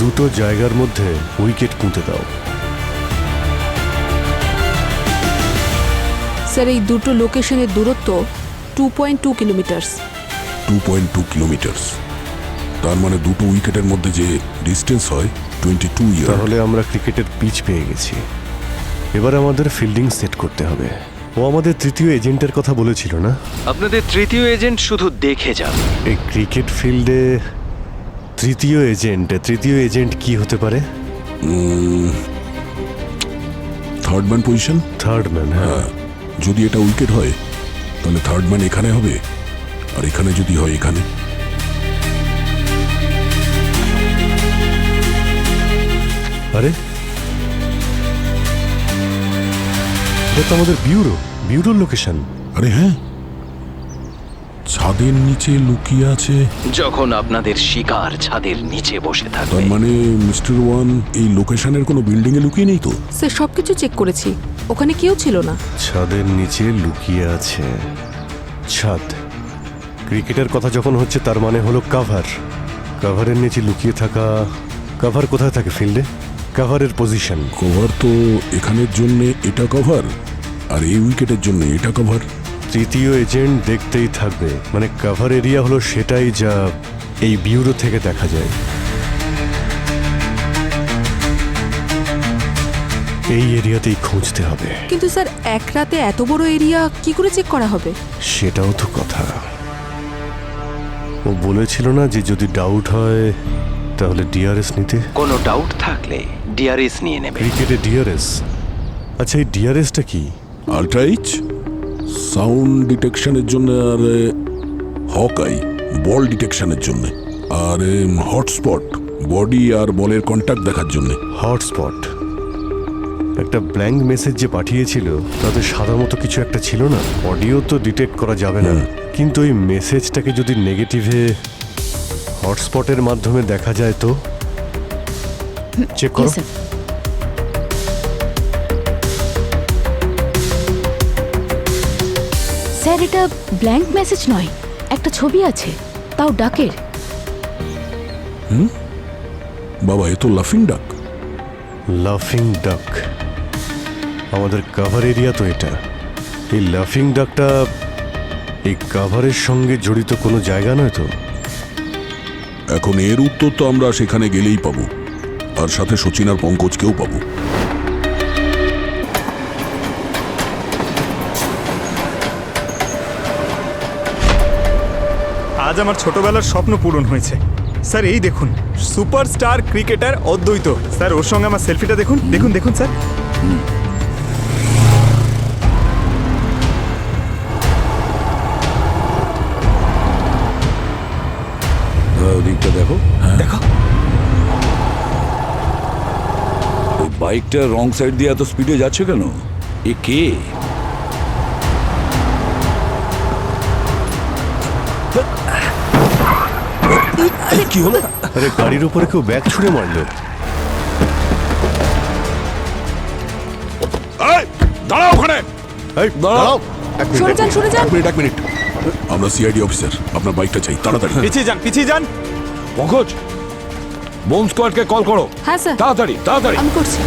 দুটো জায়গার মধ্যে উইকেট পুঁতে দাও। স্যার এই দুটো লোকেশনের দূরত্ব 2.2 কিলোমিটার। 2.2 কিলোমিটার, তার মানে দুটো উইকেটের মধ্যে যে ডিস্টেন্স হয় 22 ইয়ার। তাহলে আমরা ক্রিকেটের পিচ পেয়ে গেছি। এবার আমাদের ফিল্ডিং সেট করতে হবে। ও আমাদের তৃতীয় এজেন্টের কথা বলেছিল না? আপনাদের তৃতীয় এজেন্ট শুধু দেখে যান। এই ক্রিকেট ফিল্ডে তৃতীয় এজেন্ট কি হতে পারে? Third man position. Third man, হ্যাঁ। যদি এটা উইকেট হয় তাহলে থার্ড ম্যান এখানে হবে, আর এখানে যদি হয় এখানে। আরে এটা তো আমাদের বিউরোর লোকেশন। আরে হ্যাঁ, ছাদের নিচে লুকিয়ে আছে। যখন আপনাদের শিকার ছাদের নিচে বসে থাকবে। তার মানে মিস্টার ওয়ান এই লোকেশনের কোনো বিল্ডিং এ লুকিয়ে নেই তো? স্যার সবকিছু চেক করেছি, ওখানে কেউ ছিল না। ছাদের নিচে লুকিয়ে আছে। ছাদ, ক্রিকেটের কথা যখন হচ্ছে তার মানে হলো কাভারের নিচে লুকিয়ে থাকা। কাভার কোথায় থাকে ফিল্ডে? কাভারের পজিশন। কভার তো এখানের জন্য এটা কভার, আর এই উইকেটের জন্য এটা কভার। তৃতীয় এজেন্ট দেখতেই থাকবে, মানে কাভার এরিয়া হলো সেটাই যা এই বিউরো থেকে দেখা যায়। এই এরিয়াতেই খুঁজতে হবে। কিন্তু স্যার এক রাতে এত বড় এরিয়া কি করে চেক করা হবে? সেটাও তো কথা। ও বলেছিল না যে যদি ডাউট হয় তাহলে ডিআরএস নিতে। কোনো ডাউট থাকলে ডিআরএস নিয়ে নেবে। ক্রিকেটে ডিআরএস? আচ্ছা এই ডিআরএসটা কি? আল্ট্রাইচ সাউন্ড ডিটেকশনের জন্য, আর হকাই বল ডিটেকশনের জন্য, আর হটস্পট বডি আর বলের কন্ট্যাক্ট দেখার জন্য। হটস্পট একটা ব্ল্যাঙ্ক মেসেজ যে পাঠিয়েছিল তাতে সাদা মতো কিছু একটা ছিল না? অডিও তো ডিটেক্ট করা যাবে না, কিন্তু ওই মেসেজটাকে যদি নেগেটিভে হটস্পটের মাধ্যমে দেখা যায় তো চেক করো। স্যার এটা ব্ল্যাঙ্ক মেসেজ নয়, একটা ছবি আছে, তাও ডাকের। বাবা এ তো লাফিং ডাক। লাফিং ডাক আমাদের কাভার এরিয়া তো এটা। এই লাফিং ডাকটা এই কাভারের সঙ্গে জড়িত কোনো জায়গা নয় তো? এখন এর উত্তর তো আমরা সেখানে গেলেই পাবো, আর সাথে সচিন আর পঙ্কজকেও পাবো। আজ আমার ছোটবেলার স্বপ্ন পূরণ হয়েছে স্যার। এই দেখুন সুপারস্টার ক্রিকেটার অদ্বৈত স্যার, ওর সঙ্গে আমার সেলফিটা দেখুন দেখুন দেখুন স্যার। ওদিকটা দেখো, দেখো ওই বাইকটা রং সাইড দিয়ে এত স্পিডে যাচ্ছে কেন? এ কে? কি হলো? আরে গাড়ির উপরে কেউ ব্যাগ ছুঁড়ে মারলো। দাঁড়াও ওখানে। এই, দাঁড়াও। এক মিনিট, সরে যান সরে যান। এক মিনিট। আমরা সিআইডি অফিসার, আপনার বাইকটা চাই তাড়াতাড়ি। পিছিয়ে যান। পঙ্কজ, বোম স্কোয়াডকে কল করো। হ্যাঁ স্যার, তাড়াতাড়ি তাড়াতাড়ি। আমি করছি।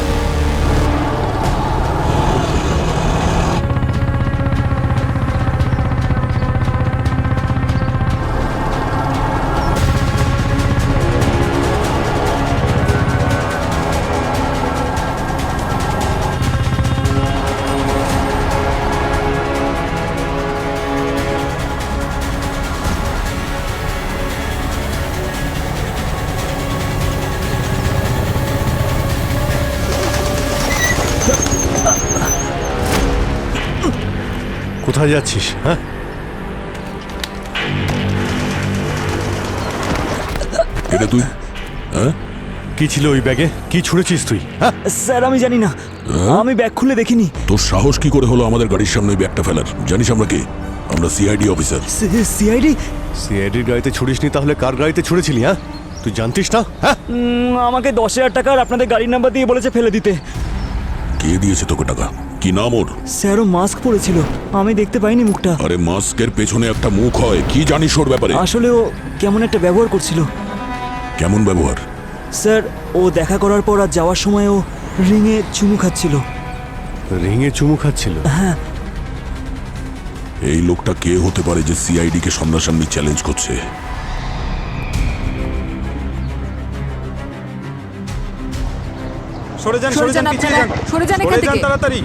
কোথায় যাচ্ছিস? হ্যাঁ, এটা তুই? হ্যাঁ, কি ছিল ওই ব্যাগে? কি ছুঁড়েছিস তুই? হ্যাঁ, স্যার আমি জানি না, আমি ব্যাগ খুলে দেখিনি। তোর সাহস কি করে হলো আমাদের গাড়ির সামনে ওই ব্যাগটা ফেলার? জানিস আমরা কে? আমরা সিআইডি অফিসার। সিআইডি? সিআইডির গাড়িতে ছুড়িসনি তাহলে কার গাড়িতে ছুঁড়েছিলি? হ্যাঁ, তুই জানতিস না? হ্যাঁ, আমাকে 10,000 টাকা আর আপনাদের গাড়ির নাম্বার দিয়ে বলেছে ফেলে দিতে। কে দিয়েছে তোকে টাকা? কি নাম ওর? স্যার ও মাস্ক পরেছিল, আমি দেখতে পাইনি মুখটা। আরে মাস্কের পেছনে একটা মুখ হয়, কি জানিস ওর ব্যাপারে? আসলে ও কেমন একটা ব্যবহার করছিল। কেমন ব্যবহার? স্যার ও দেখা করার পর আর যাওয়ার সময়ও রিংয়ে চুমু খাচ্ছিল। রিংয়ে চুমু খাচ্ছিল? এই লোকটা কে হতে পারে যে সিআইডি কে সামনাসামনি চ্যালেঞ্জ করছে? সরে যান, সরে যান পিছিয়ে আপনারা, যান। সরে যান এখান থেকে। তাড়াতাড়ি।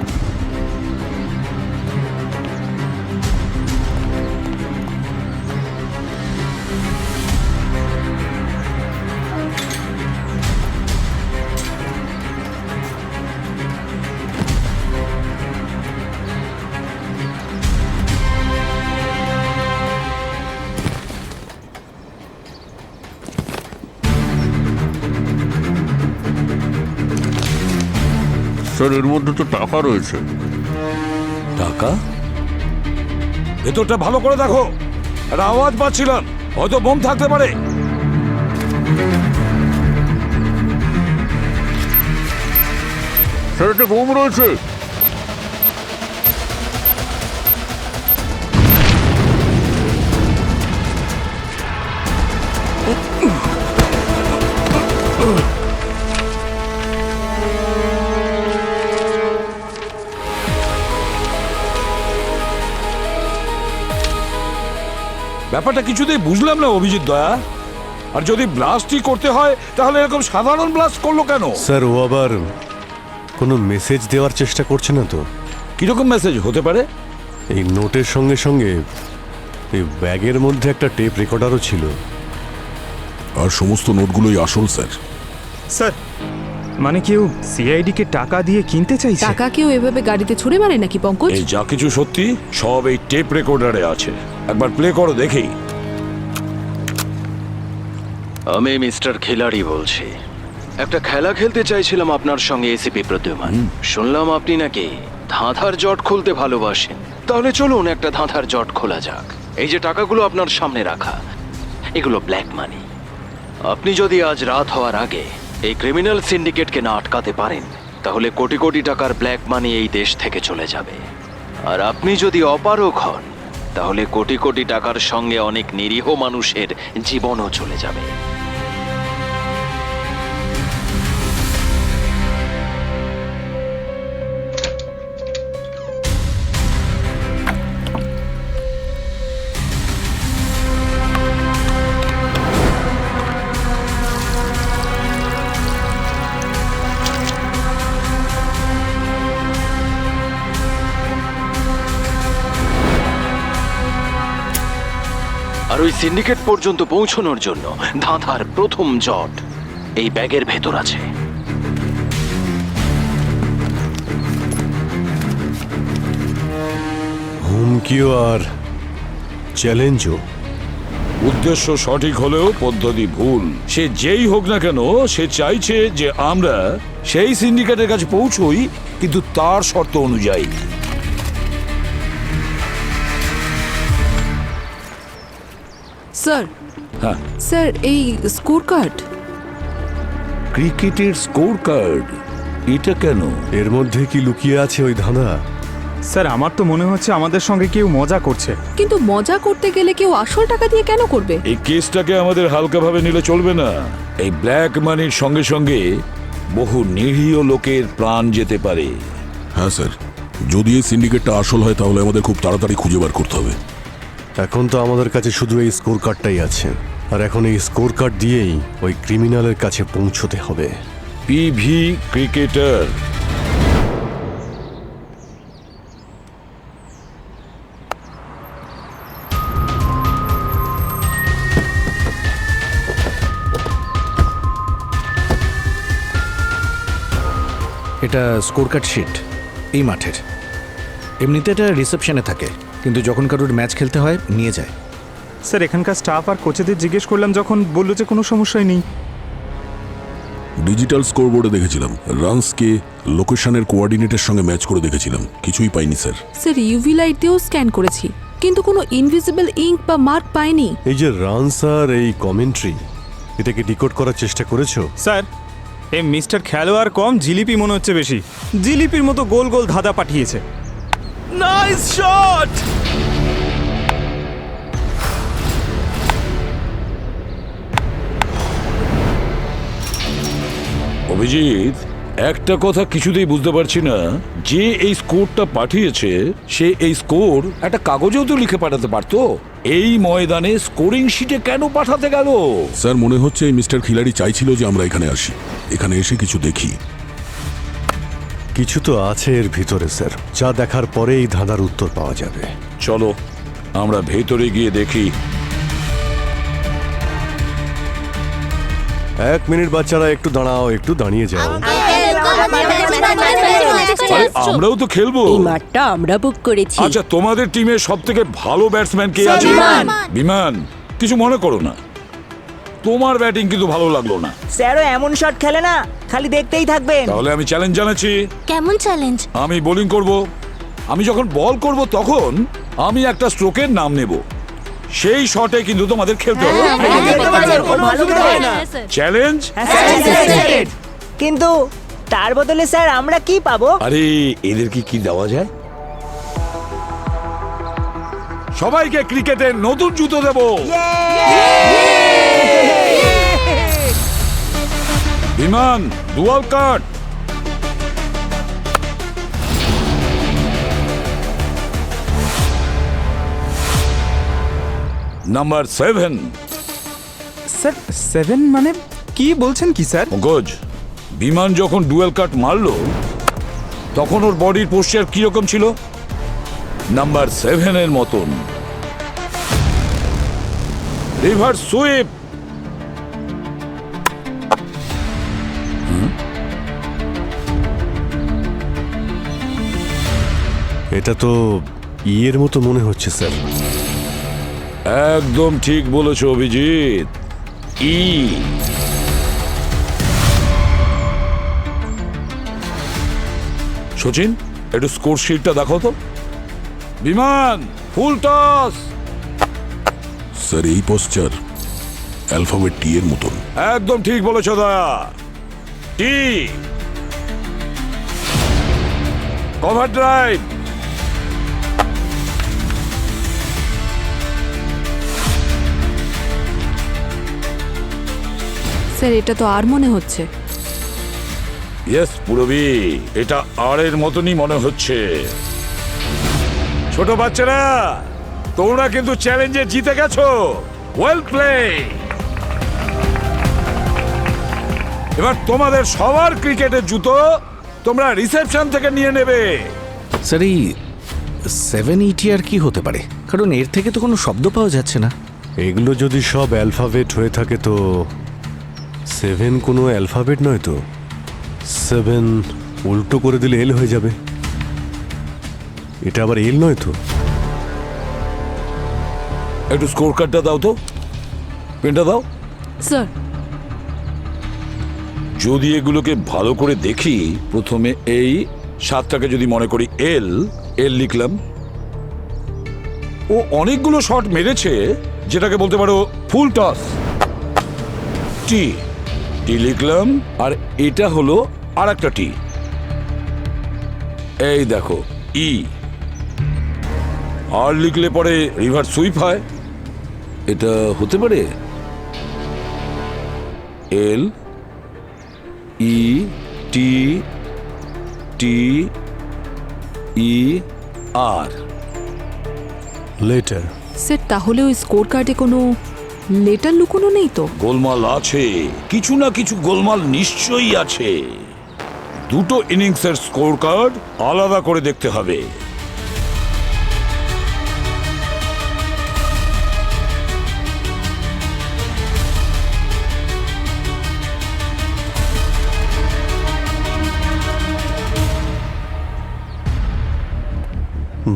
স্যার এর মধ্যে তো টাকা রয়েছে। টাকা? ভেতরটা ভালো করে দেখো, একটা আওয়াজ পাচ্ছিলাম, হয়তো বোম থাকতে পারে। স্যার এটা বোম রয়েছে। ব্যাপারটা কিছুতেই বুঝলাম না অভিজিৎ দয়া। আর যদি ব্লাস্টই করতে হয় তাহলে এরকম সাধারণ ব্লাস্ট করলো কেন? স্যার ও আবার কোনো মেসেজ দেওয়ার চেষ্টা করছে না তো? কিরকম মেসেজ হতে পারে? এই নোটের সঙ্গে সঙ্গে এই ব্যাগের মধ্যে একটা টেপ রেকর্ডারও ছিল। আর সমস্ত নোটগুলোই আসল স্যার। স্যার মানে কেউ সিআইডি কে টাকা দিয়ে কিনতে চাইছে? টাকা কেউ এভাবে গাড়িতে ছুড়ে মারে নাকি পঙ্কজ? এই যা কিছু সত্যি সব এই টেপ রেকর্ডারে আছে, একবার প্লে করো দেখি। আমি মিস্টার খিলাড়ি বলছি। একটা খেলা খেলতে চাইছিলাম আপনার সঙ্গে এসিপি প্রদ্যুমান। শুনলাম আপনি নাকি ধাঁধার জট খুলতে ভালোবাসেন। তাহলে চলুন একটা ধাঁধার জট খোলা যাক। এই যে টাকাগুলো আপনার সামনে রাখা, এগুলো ব্ল্যাক মানি। আপনি যদি আজ রাত হওয়ার আগে এই ক্রিমিনাল সিন্ডিকেটকে না আটকাতে পারেন, তাহলে কোটি কোটি টাকার ব্ল্যাক মানি এই দেশ থেকে চলে যাবে। আর আপনি যদি অপারগ হন, তাহলে কোটি কোটি টাকার সঙ্গে অনেক নিরীহ মানুষের জীবনও চলে যাবে। আর ওই সিন্ডিকেট পর্যন্ত পৌঁছানোর জন্য ধাঁধার প্রথম জট এই ব্যাগের ভেতর আছে। হুমকিও আর চ্যালেঞ্জও। উদ্দেশ্য সঠিক হলেও পদ্ধতি ভুল। সে যেই হোক না কেন, সে চাইছে যে আমরা সেই সিন্ডিকেটের কাছে পৌঁছই, কিন্তু তার শর্ত অনুযায়ী। স্যার, হ্যাঁ, স্যার এই স্কোর কার্ড। ক্রিকেটের স্কোর কার্ড? এটা কেন? এর মধ্যে কি লুকিয়ে আছে ওই ধাঁধা? স্যার আমার তো মনে হচ্ছে আমাদের সঙ্গে কেউ মজা করছে। কিন্তু মজা করতে গেলে কেউ আসল টাকা দিয়ে কেন করবে? এই কেসটাকে আমাদের হালকাভাবে নিলে চলবে না। এই ব্ল্যাক মানির সঙ্গে সঙ্গে বহু নিরীহ লোকের প্রাণ যেতে পারে। হ্যাঁ স্যার, যদি এই সিন্ডিকেটটা আসল হয় তাহলে আমাদের খুব তাড়াতাড়ি খুঁজে বার করতে হবে। এখন তো আমাদের কাছে শুধু এই স্কোর কার্ডটাই আছে, আর এখন এই স্কোর কার্ড দিয়েই ওই ক্রিমিনালের কাছে পৌঁছতে হবে। PV cricketer. এটা স্কোর কার্ড শিট এই মাঠের। এমনিতে এটা রিসেপশনে থাকে, কিন্তু যখন কারোর ম্যাচ খেলতে হয় নিয়ে যায়। স্যার এখানকার স্টাফ আর কোচেদের জিজ্ঞেস করলাম, যখন বললো যে কোনো সমস্যাই নেই। ডিজিটাল স্কোরবোর্ডে দেখেছিলাম, রানসকে লোকেশনের কোঅর্ডিনেটের সঙ্গে ম্যাচ করে দেখেছিলাম, কিছুই পাইনি স্যার। স্যার ইউভি লাইট দিয়েও স্ক্যান করেছি, কিন্তু কোনো ইনভিজিবল ইঙ্ক বা মার্ক পাইনি। এই যে রানস আর এই কমেন্ট্রি, এটাকে ডিকোড করার চেষ্টা করেছো? স্যার এই মিস্টার খেলোয়াড় কম, জিলিপি মনে হচ্ছে বেশি। জিলিপির মতো গোল গোল ধাঁধা পাঠিয়েছে। Nice shot! অভিজিৎ, একটা কথা কিছুতেই বুঝতে পারছি না, যে এই স্কোরটা পাঠিয়েছে সে এই স্কোর একটা কাগজেও তো লিখে পাঠাতে পারতো। এই ময়দানে স্কোরিং শিটে কেন পাঠাতে গেল? স্যার মনে হচ্ছে এই মিস্টার খিলাড়ি চাইছিল যে আমরা এখানে আসি, এখানে এসে কিছু দেখি। কিছু তো আছে এর ভিতরে স্যার, যা দেখার পরে এই ধাঁধার উত্তর পাওয়া যাবে। চলো আমরা ভেতরে গিয়ে দেখি। 1 মিনিট বাচ্চারা, একটু দাঁড়াও, একটু দাঁড়িয়ে যাও। আরে আমরাও তো খেলবো। এই মাঠটা আমরা বুক করেছি। আচ্ছা, তোমাদের টিমে সব থেকে ভালো ব্যাটসম্যান কে আছে? বিমান, কিছু মনে করো না, তোমার ব্যাটিং কিন্তু ভালো লাগলো না। স্যারও এমন শট খেলে না, খালি দেখতেই থাকবেন। তাহলে আমি চ্যালেঞ্জ জানাচ্ছি। কেমন চ্যালেঞ্জ? আমি বোলিং করব। আমি যখন বল করব তখন আমি একটা স্ট্রোকের নাম নেব, সেই শটে কিন্তু তোমাদের খেলতে হবে। চ্যালেঞ্জ? কিন্তু তার বদলে স্যার আমরা কি পাবো? আরে এদেরকে কি দেওয়া যায়? সবাইকে ক্রিকেটের নতুন জুতো দেব। বিমান, ডুয়াল কাট। নাম্বার 7। স্যার 7 মানে কি বলছেন কি স্যার? পঙ্কজ, বিমান যখন ডুয়েল কাট মারলো তখন ওর বডির পোস্টার কিরকম ছিল? নাম্বার 7 এর মতন। Reverse sweep. এটা তো ইয়ের মতো মনে হচ্ছে স্যার। একদম ঠিক বলেছো অভিজিৎ, ই। সচিন, একটু স্কোর শিটটা দেখো তো। বিমান, ফুল টস। স্যার এই পোস্টার অ্যালফাবেট টি এর মতন। একদম ঠিক বলেছো দয়া। টি। Cover drive. স্যার এটা তো আর মনে হচ্ছে। ইয়েস পুরবি, এটা আর এর মতনই মনে হচ্ছে। ছোট বাচ্চারা, তোমরা কিন্তু চ্যালেঞ্জে জিতে গেছো। Well play. এবার তোমাদের সবার ক্রিকেটের জুতো তোমরা রিসেপশন থেকে নিয়ে নেবে। স্যার এই 7 ETR কি হতে পারে? কারণ এর থেকে তো কোনো শব্দ পাওয়া যাচ্ছে না। এগুলো যদি সব অ্যালফাবেট হয়ে থাকে তো 7 কোনো অ্যালফাবেট নয় তো। 7 উল্টো করে দিলে এল হয়ে যাবে। এটা আবার এল নয় তো। একটু স্কোর কার্ডটা দাও তো, পেনটা দাও। স্যার যদি এগুলোকে ভালো করে দেখি, প্রথমে এই 7টাকে যদি মনে করি এল, এল লিখলাম। ও অনেকগুলো শট মেরেছে, যেটাকে বলতে পারো ফুল টস। টি, টি লিখলাম। আর এটা হলো আর একটা টি। এই দেখো ই। আর লিখলে পরে রিভার সুইপ হয়। এটা হতে পারে এল ই টি টি ই আর। লেটার। স্যার তাহলে ওই স্কোর কার্ডে কোনো লেটার লুকোনো নেই তো? গোলমাল আছে, কিছু না কিছু গোলমাল নিশ্চয়ই আছে। দুটো ইনিংসের স্কোর কার্ড আলাদা করে দেখতে হবে।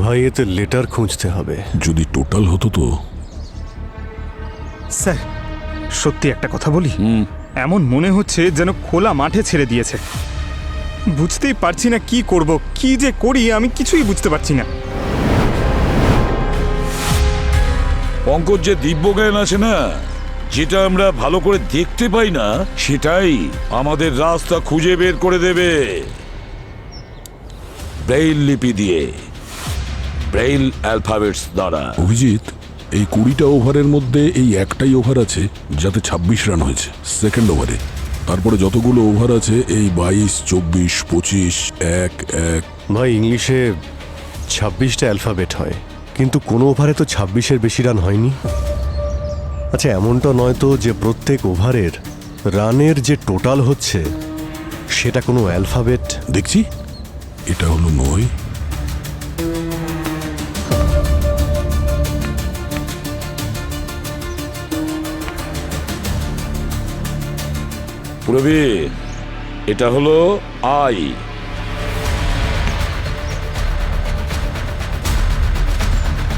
ভাই এতে লেটার খুঁজতে হবে। যদি টোটাল হতো তো। স্যার সত্যি একটা কথা বলি, এমন মনে হচ্ছে যেন খোলা মাঠে ছেড়ে দিয়েছে। বুঝতেই পারছি না কি করব, কি যে করি আমি কিছুই বুঝতে পারছি না। পঙ্কজ, যে দিব্যজ্ঞান আছে না, যেটা আমরা ভালো করে দেখতে পাই না, সেটাই আমাদের রাস্তা খুঁজে বের করে দেবে। ব্রেইল লিপি দিয়ে, ব্রেইল অ্যালফাবেটস দ্বারা। অভিজিৎ, এই 20টা ওভারের মধ্যে এই একটাই ওভার আছে যাতে 26 রান হয়েছে, সেকেন্ড ওভারে। তারপরে যতগুলো ওভার আছে এই 22, 24, 25, 1, 1। ভাই ইংলিশে 26টা অ্যালফাবেট হয়, কিন্তু কোনো ওভারে তো 26-এর বেশি রান হয়নি। আচ্ছা, এমনটা নয় তো যে প্রত্যেক ওভারের রানের যে টোটাল হচ্ছে সেটা কোনো অ্যালফাবেট? দেখছি এটা হলো 9। পুরবি, এটা হলো I.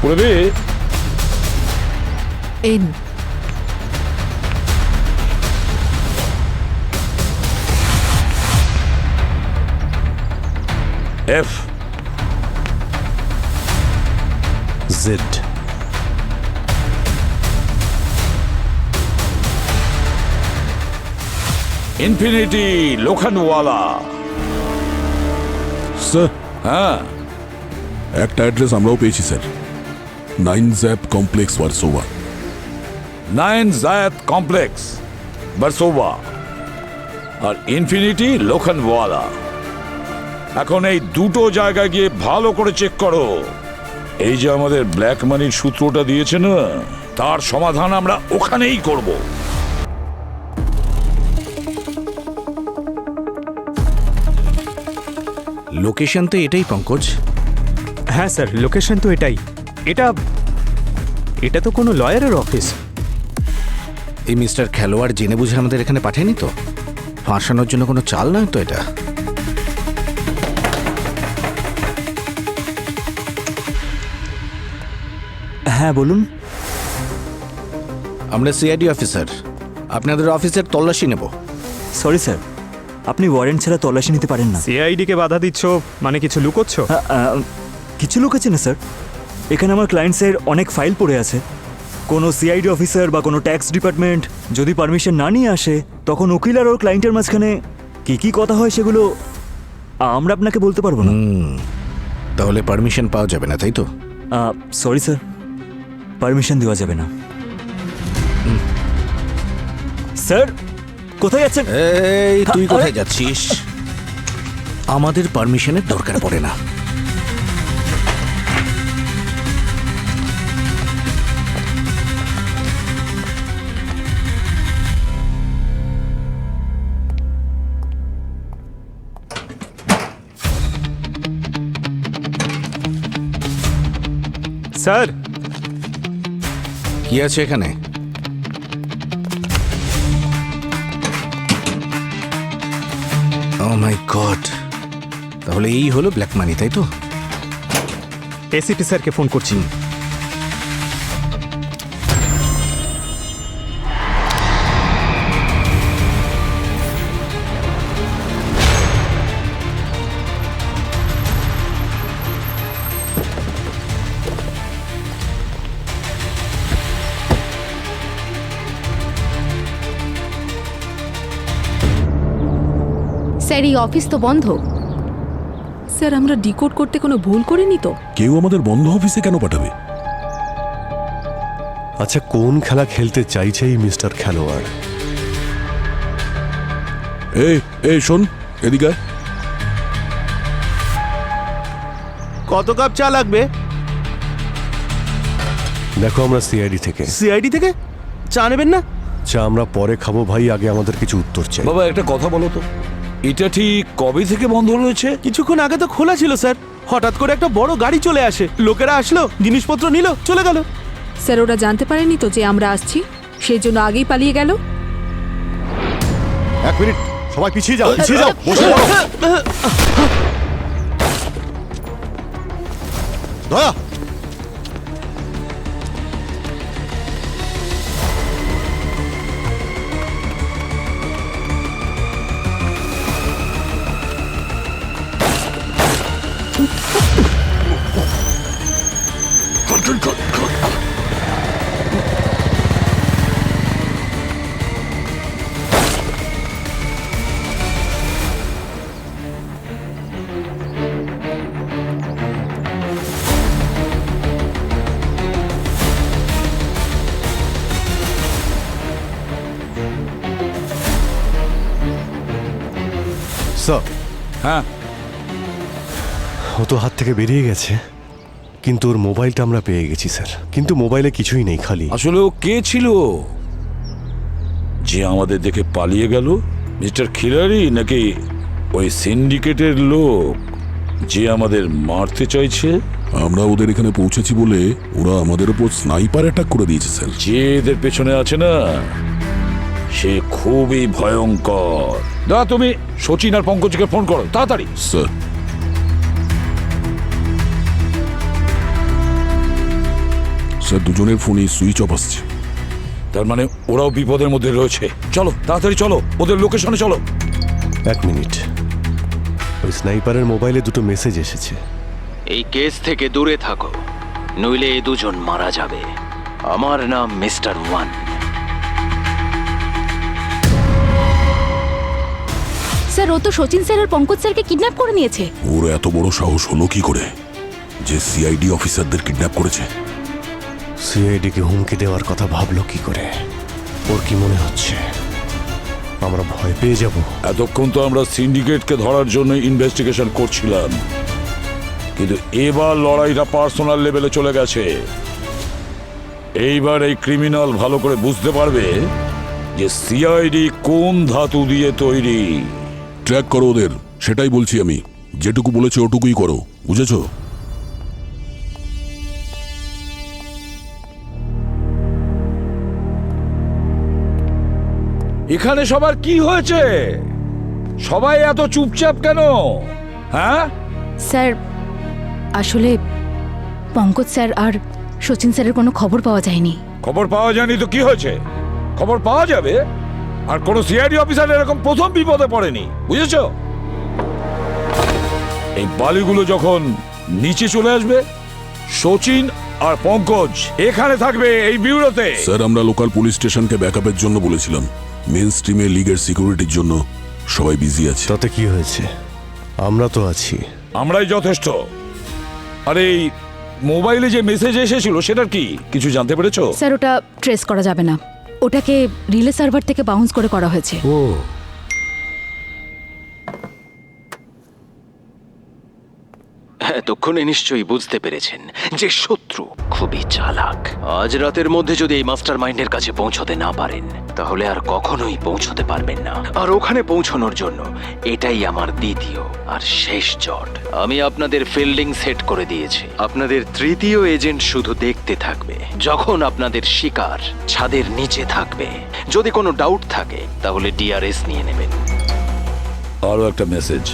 Purvi, N. F. Z. Infinity Lokhandwala. Sir, হ্যাঁ, একটা অ্যাড্রেস আমরাও পেয়েছি স্যার, 9 জ্যাপ কমপ্লেক্স, ভার্সোভা। 9 জায়াত কমপ্লেক্স, বারসোভা। আর ইনফিনিটি লোখানওয়ালা। এখন এই দুটো জায়গায় গিয়ে ভালো করে চেক করো। এই যে আমাদের ব্ল্যাক মানির সূত্রটা দিয়েছে না, তার সমাধান আমরা ওখানেই করব। লোকেশন তো এটাই পঙ্কজ। হ্যাঁ স্যার, লোকেশন তো এটাই। এটা এটা তো কোনো লয়ারের অফিস। এই মিস্টার খেলোয়াড় জেনে বুঝে আমাদের এখানে পাঠায়নি তো? ফাঁসানোর জন্য কোনো চাল নয় তো এটা? হ্যাঁ বলুন। আমরা সিআইডি অফিসার, আপনাদের অফিসের তল্লাশি নেব। সরি স্যার, আপনি ওয়ারেন্ট ছাড়া তল্লাশি নিতে পারেন না। সিআইডি কে বাধা দিচ্ছ মানে কিছু লুকোচ্ছ? কিছু লোক আছে না স্যার, এখানে আমার ক্লায়েন্টসের অনেক ফাইল পড়ে আছে। কোনো সিআইডি অফিসার বা কোনো ট্যাক্স ডিপার্টমেন্ট যদি পারমিশন না নিয়ে আসে, তখন উকিল আর ওর ক্লায়েন্টের মাঝখানে কি কি কথা হয় সেগুলো আমরা আপনাকে বলতে পারবো না। তাহলে পারমিশন পাওয়া যাবে না, তাই তো? সরি স্যার, পারমিশন দেওয়া যাবে না। স্যার, কোথায় যাচ্ছেন? এই তুই কোথায় যাচ্ছিস? আমাদের পারমিশনের দরকার পড়ে না। স্যার, কি আছে এখানে? ও মাই গড, তাহলে এই হলো ব্ল্যাক মানি, তাই তো? এসিপি স্যারকে ফোন করছি। স্যার, এই অফিস তো বন্ধ। স্যার, আমরা ডিকোড করতে কোনো ভুল করিনি তো? কেউ আমাদের বন্ধ অফিসে কেন পাঠাবে? আচ্ছা, কোন খেলা খেলতে চাইছে এই মিস্টার খেলোয়াড়? এই শোন, এদিকে আয়। কত কাপ চা লাগবে? দেখো, আমরা সিআইডি থেকে। সিআইডি থেকে চা নেবেন না? চা আমরা পরে খাবো ভাই, আগে আমাদের কিছু উত্তর চাই। বাবা একটা কথা বলো তো, এটা ঠিক কবে থেকে বন্ধ রয়েছে? কিছুক্ষণ আগে তো খোলা ছিল স্যার। হঠাৎ করে একটা বড় গাড়ি চলে আসে, লোকেরা আসলো, জিনিসপত্র নিল, চলে গেল। স্যার, ওরা জানতে পারেনি তো যে আমরা আসছি, সেই জন্য আগেই পালিয়ে গেল। 1 মিনিট, সবাই পিছিয়ে যাও, পিছিয়ে যাও, বসে যাও। দয়া, স্যার, হ্যাঁ, ও তো হাত থেকে বেরিয়ে গেছে, কিন্তু ওর মোবাইলটা আমরা পেয়ে গেছি স্যার। কিন্তু মোবাইলে কিছুই নেই, খালি। আসলে ও কে ছিল যে আমাদের দেখে পালিয়ে গেল? মিস্টার খিলাড়ি নাকি ওই সিন্ডিকেটের লোক যে আমাদের মারতে চাইছে? আমরা ওদের এখানে পৌঁছেছি বলে ওরা আমাদের উপর স্নাইপার অ্যাটাক করে দিয়েছে স্যার। যে এদের পেছনে আছে না, সে খুবই ভয়ঙ্কর। দা, তুমি সচিন আর পঙ্কজকে ফোন করো তাড়াতাড়ি। স্যার, স্যার দুজনের ফোনই সুইচ অফ আসছে। তার মানে ওরাও বিপদের মধ্যে রয়েছে। চলো তাড়াতাড়ি চলো, ওদের লোকেশনে চলো। 1 মিনিট, ওই স্নাইপারের মোবাইলে দুটো মেসেজ এসেছে। এই কেস থেকে দূরে থাকো, নইলে এই দুজন মারা যাবে। আমার নাম মিস্টার ওয়ান। স্যার ও তো সচিন স্যার আর পঙ্কজ স্যারকে কিডন্যাপ করে নিয়েছে। ওর এত বড় সাহস হলো কি করে যে সিআইডি অফিসারদের কিডন্যাপ করেছে? সিআইডিকে হুমকি দেওয়ার কথা ভাবলো কি করে? ওর কি মনে হচ্ছে আমরা ভয় পেয়ে যাব? এতক্ষণ তো আমরা সিন্ডিকেটকে ধরার জন্য ইনভেস্টিগেশন করছিলাম, কিন্তু এবার লড়াইটা পার্সোনাল লেভেলে চলে গেছে। এইবার এই ক্রিমিনাল ভালো করে বুঝতে পারবে যে সিআইডি কোন ধাতু দিয়ে তৈরি। ট্র্যাক করো ওদের, সেটাই বলছি আমি। যেটুকু বলেছে ওটুকুই করো, বুঝেছো? এখানে সবার কি হয়েছে? সবাই এত চুপচাপ কেন? হ্যাঁ, স্যার আসলে পঙ্কজ স্যার আর সচিন স্যারের কোনো খবর পাওয়া যায়নি। খবর পাওয়া যায়নি তো কি হয়েছে? খবর পাওয়া যাবে। আর কোন সিআইডি অফিসার এরকম প্রথম বিপদে পড়েনি, বুঝেছো? এই বালিগুলো যখন নিচে চলে আসবে, সচিন আর পঙ্কজ এখানে থাকবে এই ব্যুরোতে। স্যার, আমরা লোকাল পুলিশ স্টেশনকে ব্যাকআপের জন্য বলেছিলাম। মেন স্ট্রিমে লিগের সিকিউরিটির জন্য সবাই বিজি আছে। তাতে কি হয়েছে? আমরা তো আছি। আমরাই যথেষ্ট। আর এই মোবাইলে যে মেসেজ এসেছিল সেটার কি কিছু জানতে পেরেছো? স্যার ওটা ট্রেস করা যাবে না, ওটাকে রিলে সার্ভার থেকে বাউন্স করে করা হয়েছে। ও, এতক্ষণে নিশ্চয়ই বুঝতে পেরেছেন যে শত্রু খুবই চালাক। আজ রাতের মধ্যে যদি এই মাস্টার মাইন্ডের কাছে পৌঁছতে না পারেন, তাহলে আর কখনোই পৌঁছতে পারবেন না। আর ওখানে পৌঁছানোর জন্য এটাই আমার দ্বিতীয় আর শেষ জট। আমি আপনাদের ফিল্ডিং সেট করে দিয়েছি। আপনাদের তৃতীয় এজেন্ট শুধু দেখতে থাকবে যখন আপনাদের শিকার ছাদের নিচে থাকবে। যদি কোনো ডাউট থাকে তাহলে ডিআরএস নিয়ে নেবেন। আরো একটা মেসেজ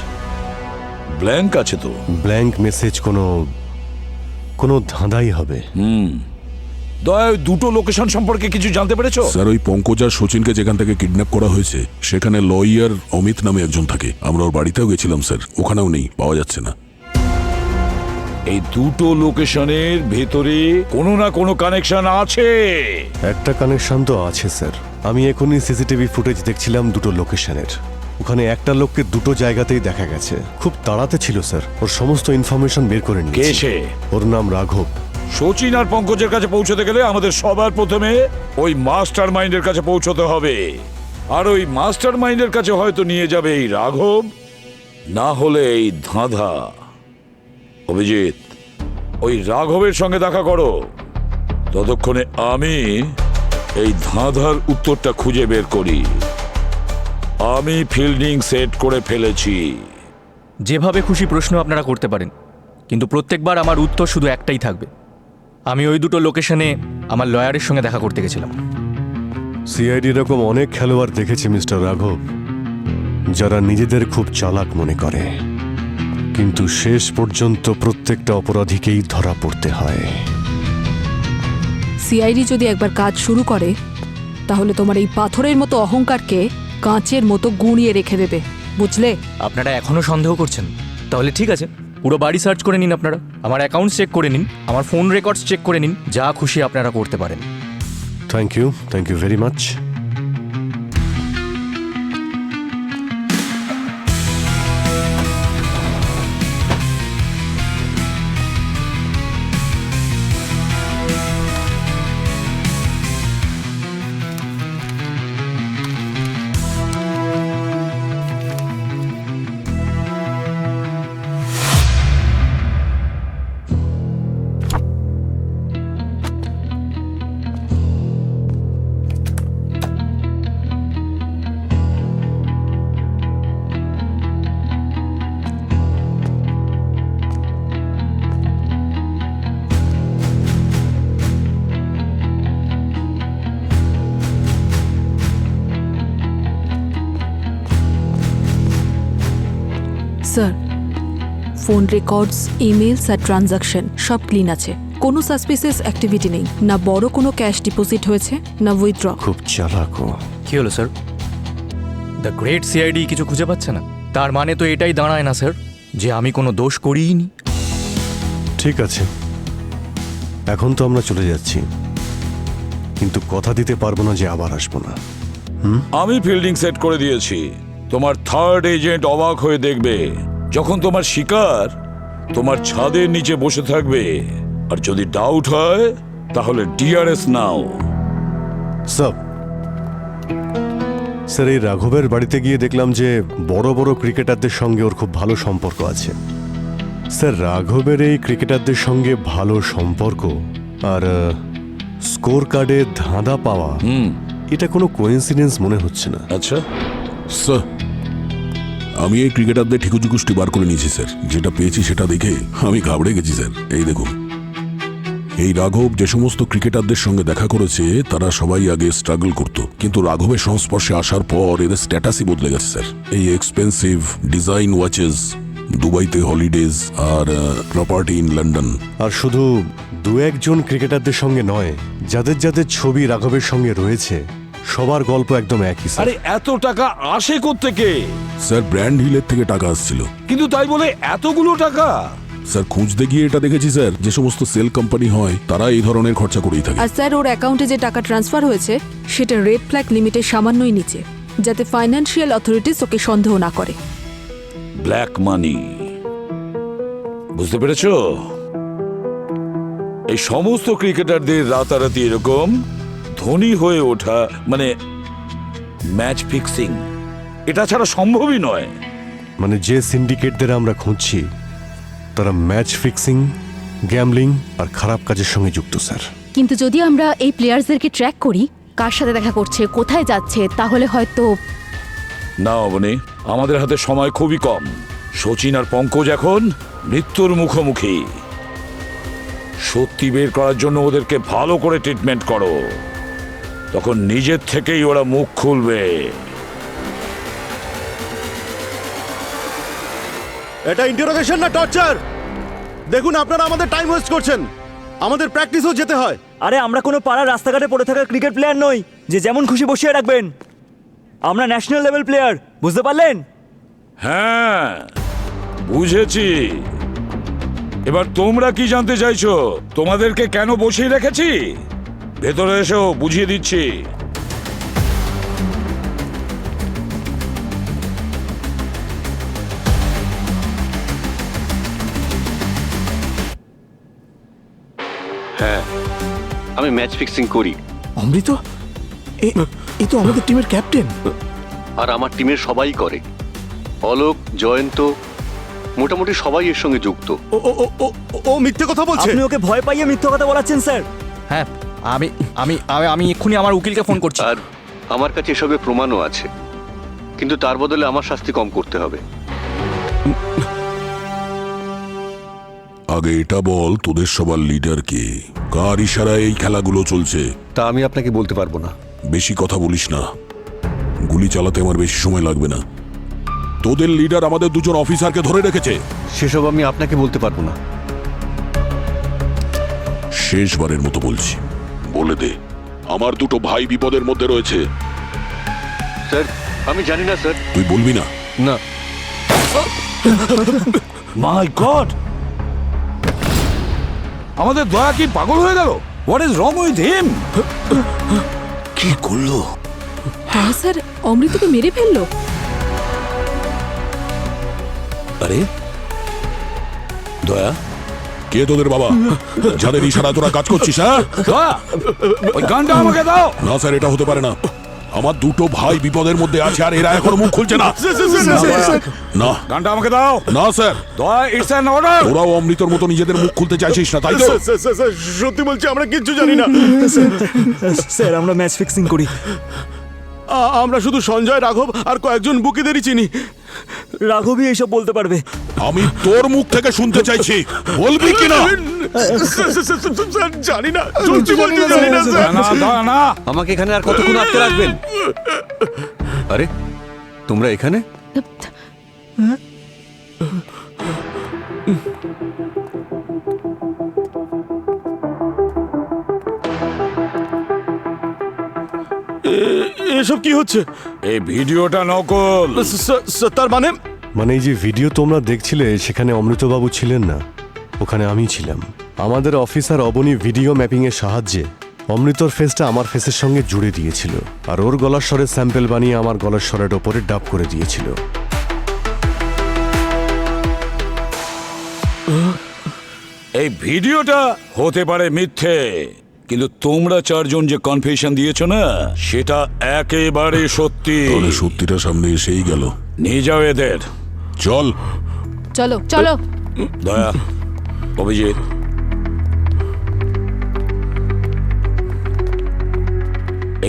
ব্ল্যাঙ্ক আছে তো? ব্ল্যাঙ্ক মেসেজ কোনো ধাঁধাই হবে। দয়া, ওই দুটো লোকেশন সম্পর্কে কিছু জানতে পেরেছো? স্যার, ওই পঙ্কজ আর সচিনকে যেখান থেকে কিডন্যাপ করা হয়েছে সেখানে লয়ার অমিত নামে একজন থাকে। আমরা ওর বাড়িতেও গেছিলাম স্যার, ওখানেও নেই, পাওয়া যাচ্ছে না। এই দুটো লোকেশনের ভেতরে কোনো না কোনো কানেকশন আছে। একটা কানেকশন তো আছে স্যার। আমি এখনই সিসিটিভি ফুটেজ দেখছিলাম দুটো লোকেশনের। ওখানে একটা লোককে দুটো জায়গাতেই দেখা গেছে। খুব তাড়াতে ছিল স্যার, ওর সমস্ত ইনফরমেশন বের করে কে নিয়েছি। সে? ওর নাম রাঘব। সচিন আর পঙ্কজের কাছে পৌঁছতে গেলে আমাদের সবার প্রথমে ওই মাস্টার মাইন্ডের কাছে পৌঁছতে হবে। আর ওই মাস্টার মাইন্ডের কাছে হয়তো নিয়ে যাবে এই রাঘব, না হলে এই ধাঁধা। অভিজিৎ, ওই রাঘবের সঙ্গে দেখা করো। ততক্ষণে আমি এই ধাঁধার উত্তরটা খুঁজে বের করি। আমি ফিল্ডিং সেট করে ফেলেছি। যেভাবে খুশি প্রশ্ন আপনারা করতে পারেন, কিন্তু প্রত্যেকবার আমার উত্তর শুধু একটাই থাকবে। আমি ওই দুটো লোকেশনে আমার লয়ারের সঙ্গে দেখা করতে গেছিলাম। সিআইডি এরকম অনেক খেলোয়াড় দেখেছি মিস্টার রাঘব, যারা নিজেদের খুব চালাক মনে করে, কিন্তু শেষ পর্যন্ত প্রত্যেকটা অপরাধীকেই ধরা পড়তে হয়। সিআইডি যদি একবার কাজ শুরু করে, তাহলে তোমার এই পাথরের মতো অহংকারকে কাঁচের মতো গুঁড়িয়ে রেখে দেবে, বুঝলে? আপনারা এখনও সন্দেহ করছেন? তাহলে ঠিক আছে, পুরো বাড়ি সার্চ করে নিন, আপনারা আমার অ্যাকাউন্ট চেক করে নিন, আমার ফোন রেকর্ডস চেক করে নিন, যা খুশি আপনারা করতে পারেন। Thank you very much. Sir phone records emails আর ট্রানজাকশন সব ক্লিন আছে, কোনো সাসপিসিয়াস অ্যাক্টিভিটি নেই, না বড় কোনো ক্যাশ ডিপোজিট হয়েছে না উইথড্র। খুব চালাকো। কি হলো স্যার? দ্য গ্রেট সিআইডি কিছু খুঁজে পাচ্ছে না? তার মানে তো এটাই দাঁড়ায় না স্যার যে আমি কোনো দোষ করিনি। ঠিক আছে, এখন তো আমরা চলে যাচ্ছি, কিন্তু কথা দিতে পারবো না যে আবার আসবো না। আমি ফিল্ডিং সেট করে দিয়েছি। তোমার থার্ড এজেন্ট অবাক হয়ে দেখবে যখন তোমার শিকার তোমার ছাদের নিচে বসে থাকবে। আর যদি ডাউট হয় তাহলে ডিআরএস নাও। স্যার, এই রাঘবের বাড়িতে গিয়ে দেখলাম যে বড় বড় ক্রিকেটারদের সঙ্গে ওর খুব ভালো সম্পর্ক আছে। স্যার, রাঘবের এই ক্রিকেটারদের সঙ্গে ভালো সম্পর্ক আর স্কোর কার্ডে ধাঁধা পাওয়া, এটা কোনো কোইন্সিডেন্স মনে হচ্ছে না। আচ্ছা স্যার, আমি এই ক্রিকেটারদের ঠিকুজুকুষ্টি বার করে নিয়েছি স্যার। যেটা পেয়েছি সেটা দেখে আমি ঘাবড়ে গেছি স্যার। এই দেখুন, এই রাঘব যে সমস্ত ক্রিকেটারদের সঙ্গে দেখা করেছে তারা সবাই আগে স্ট্রাগল করত, কিন্তু রাঘবের সংস্পর্শে আসার পর এদের স্ট্যাটাসই বদলে গেছে স্যার। এই এক্সপেন্সিভ ডিজাইন ওয়াচেস, দুবাইতে হলিডেজ আর প্রপার্টি ইন লন্ডন। আর শুধু দু একজন ক্রিকেটারদের সঙ্গে নয়, যাদের যাদের ছবি রাঘবের সঙ্গে রয়েছে সবার গল্প একদম একই স্যার। আরে এত টাকা আসে কোত্থেকে? স্যার, ব্র্যান্ড হিলের থেকে টাকা আসছিল। কিন্তু তাই বলে এতগুলো টাকা? স্যার, খুঁজতে গিয়ে এটা দেখেছি স্যার, যে সমস্ত সেল কোম্পানি হয় তারা এই ধরনের খরচা করেই থাকে। আর স্যার, ওর অ্যাকাউন্টে যে টাকা ট্রান্সফার হয়েছে সেটা রেড ফ্ল্যাগ লিমিটের সামান্যই নিচে, যাতে ফাইন্যান্সিয়াল অথরিটিস ওকে সন্দেহ না করে। ব্ল্যাক মানি, বুঝতে পেরেছো? এই সমস্ত ক্রিকেটারদের রাতারাতি এরকম ধনী হয়ে ওঠা মানে ম্যাচ ফিক্সিং, এটা ছাড়া সম্ভবই নয়। মানে যে সিন্ডিকেটদের আমরা খুঁজছি তারা ম্যাচ ফিক্সিং, গ্যামলিং আর খারাপ কাজের সঙ্গে যুক্ত স্যার। কিন্তু যদি আমরা এই প্লেয়ার্সদেরকে ট্র্যাক করি, কার সাথে দেখা করছে, কোথায় যাচ্ছে, তাহলে হয়তো। না অবনী, আমাদের হাতে সময় খুবই কম। সচিন আর পঙ্কজ এখন মৃত্যুর মুখোমুখি। সত্যি বের করার জন্য ওদেরকে ভালো করে ট্রিটমেন্ট করো, তখন নিজের থেকেই ওরা মুখ খুলবে। এটা ইন্টারোগেশন না টর্চার? দেখুন, আপনারা আমাদের টাইম ওয়েস্ট করছেন, আমাদের প্র্যাকটিসও যেতে হয়। আরে আমরা কোনো পাড়ার রাস্তাঘাটে পড়ে থাকা ক্রিকেট প্লেয়ার নই যে যেমন খুশি বসিয়ে রাখবেন। আমরা ন্যাশনাল লেভেল প্লেয়ার, বুঝতে পারলেন? হ্যাঁ, বুঝেছি। এবার তোমরা কি জানতে চাইছো? তোমাদেরকে কেন বসিয়ে রেখেছি? ভেতরে এসো, বুঝিয়ে দিচ্ছি। হ্যাঁ, আমি ম্যাচ ফিক্সিং করি। অমৃত, এ তো আমাদের টিমের ক্যাপ্টেন। আর আমার টিমের সবাই করে। অলোক, জয়ন্ত, মোটামুটি সবাই এর সঙ্গে যুক্ত। ও মিথ্যে কথা বলছে। আপনি ওকে ভয় পাইয়ে মিথ্যে কথা বলাচ্ছেন স্যার। হ্যাঁ, আমি আমি আমি এক্ষুনি আমার উকিলকে ফোন করছি। আর আমার কাছে এসবের প্রমাণও আছে, কিন্তু তার বদলে আমার শাস্তি কম করতে হবে। আগে এটা বল, তোদের সবার লিডার কে? কার ইশারায় এই খেলাগুলো চলছে? তা আমি আপনাকে বলতে পারবো না। বেশি কথা বলিস না, গুলি চালাতে আমার বেশি সময় লাগবে না। তোদের লিডার আমাদের দুজন অফিসারকে ধরে রেখেছে। সেসব আমি আপনাকে বলতে পারবো না। শেষবারের মতো বলছি, বলে দে, আমার দুটো ভাই বিপদের মধ্যে রয়েছে। স্যার, আমি জানি না স্যার। তুই বলবি না? না। মাই গড, আমাদের দয়া কি পাগল হয়ে গেল? What is wrong with him? কি করলো? হ্যাঁ স্যার, অমৃতকে মেরে ফেললো। আরে দয়া, কে তোদের বাবা? যাদের ইশারা তোরা কাজ করছিস? হ্যাঁ, দয়া, ওই গানটা আমাকে দাও। না স্যার, এটা হতে পারে না। আমার দুটো ভাই বিপদের মধ্যে আছে আর এরা এখনো মুখ খুলছে না। না, গানটা আমাকে দাও। না স্যার, দয়া, ইটস অ্যান অর্ডার। ওরাও অমৃতর মতো নিজেদের মুখ খুলতে চাইছিস না, তাই তো? সত্যি বলছি, আমরা কিচ্ছু জানি না। স্যার, আমরা ম্যাচ ফিক্সিং করি। আমরা শুধু সঞ্জয়, রাঘব আর কয়েকজন বুকিদেরই চিনি। রাঘবই এইসব বলতে পারবে। আমি তোর মুখ থেকে শুনতে চাইছি, বলবি কিনা? স্যার, জানি না, সত্যি বলছি জানি না স্যার। না, আমাকে এখানে আর কতক্ষণ আটকে রাখবেন? আরে তোমরা এখানে? এসব কি হচ্ছে? এই ভিডিওটা নকল। তার মানে? মানে এই যে ভিডিও তোমরা দেখছিলে সেখানে অমৃতবাবু ছিলেন না, ওখানে আমি ছিলাম। আমাদের অফিসার অবনী ভিডিও ম্যাপিং এর সাহায্যে অমৃতর ফেসটা আমার ফেসের সঙ্গে জুড়ে দিয়েছিল, আর ওর গলার স্বরের স্যাম্পল বানিয়ে আমার গলার স্বরের ওপরে ডাব করে দিয়েছিল। এই ভিডিওটা হতে পারে মিথ্যে, কিন্তু তোমরা চারজন যে কনফেশন দিয়েছো না, সেটা একেবারে সত্যি। তাহলে সত্যিটা সামনে এসেই গেল। নিয়ে যাও এদের। চল। চলো চলো। দয়া, অভিজিৎ,